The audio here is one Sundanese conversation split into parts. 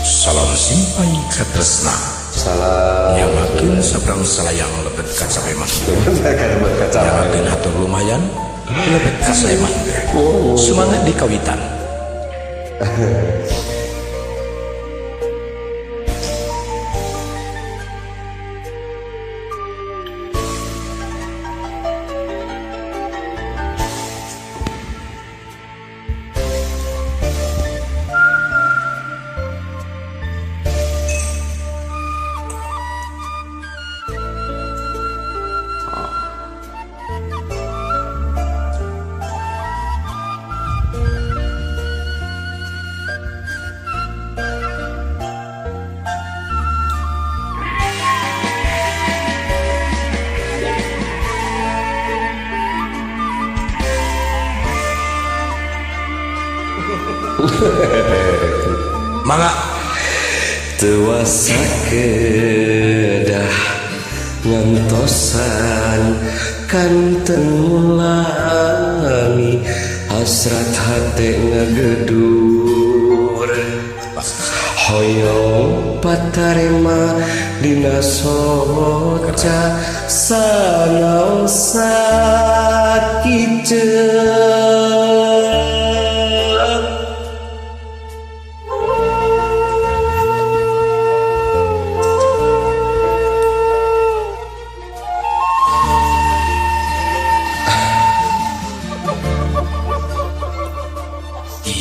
Salam simpai katresna. Salam. Nyamakeun sabrang salayang lebet ka capeman. Nyamakeun hatur lumayan lebet ka saeman. Semangat di kawitan. Mangga Tewasa kedah ngantosan kanten mulami hasrat hate ngagedur hoyong patarema dina soca sanaosa kiceul.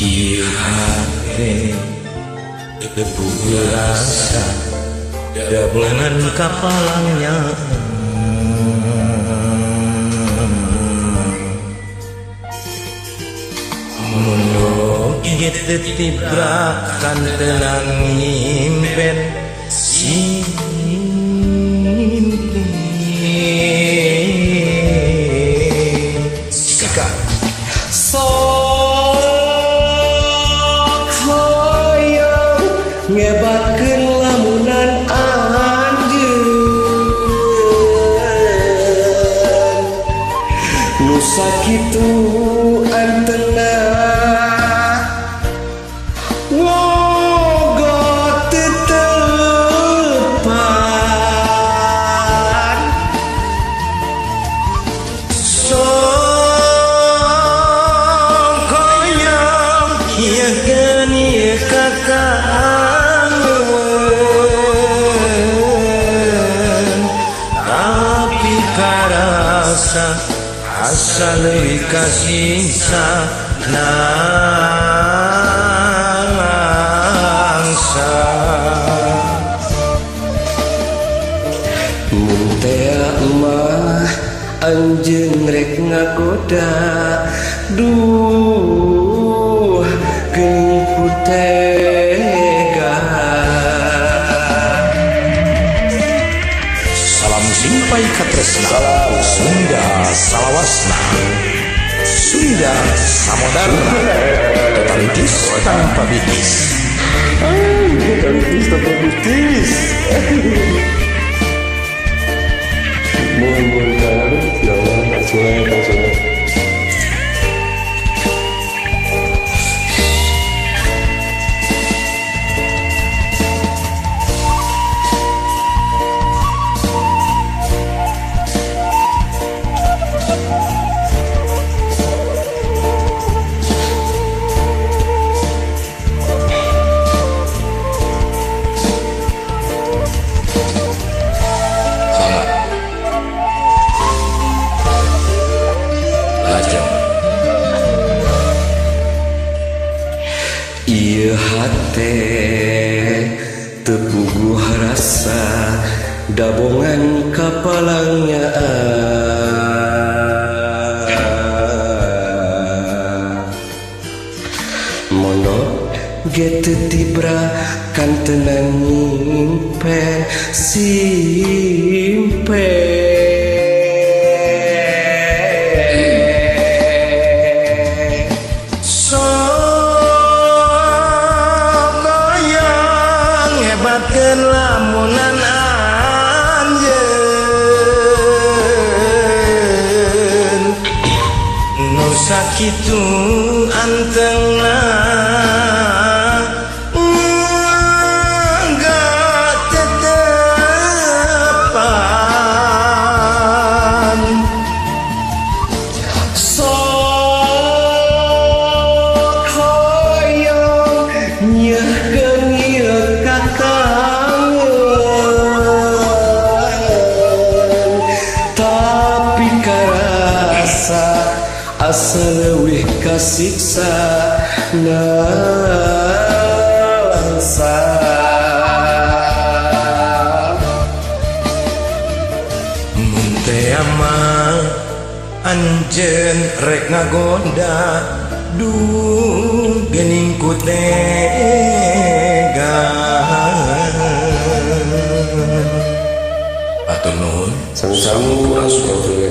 Ieu hate debu rasa dabungan kapalangnya mundur gitu tibrakan tenang nyimpen sika ngebatkeun lamunan anjeun nu sakitu antena ngogot tetepan sok hoyong ieu geuni kakak asa leuwih kasisa nangsa mun tea mah anjeun rek ngagoda duh geuning putega. salam simpai katresna Sunda salawasna Sunda samodarna totalitis tanpa bitis Totalitis tanpa bitis. Mohon kan ya Allah semuanya. Ieu hate tepuguh rasa dabongan kapalangnya mono get tibra kan tenang nyimpen simpen ngebatkeun lamunan anjeun nu sakitu antengna siksa nalangsa. Munte ama anjen rek ngagonda duh gening ku tega. Atur nuhun Sami-sami.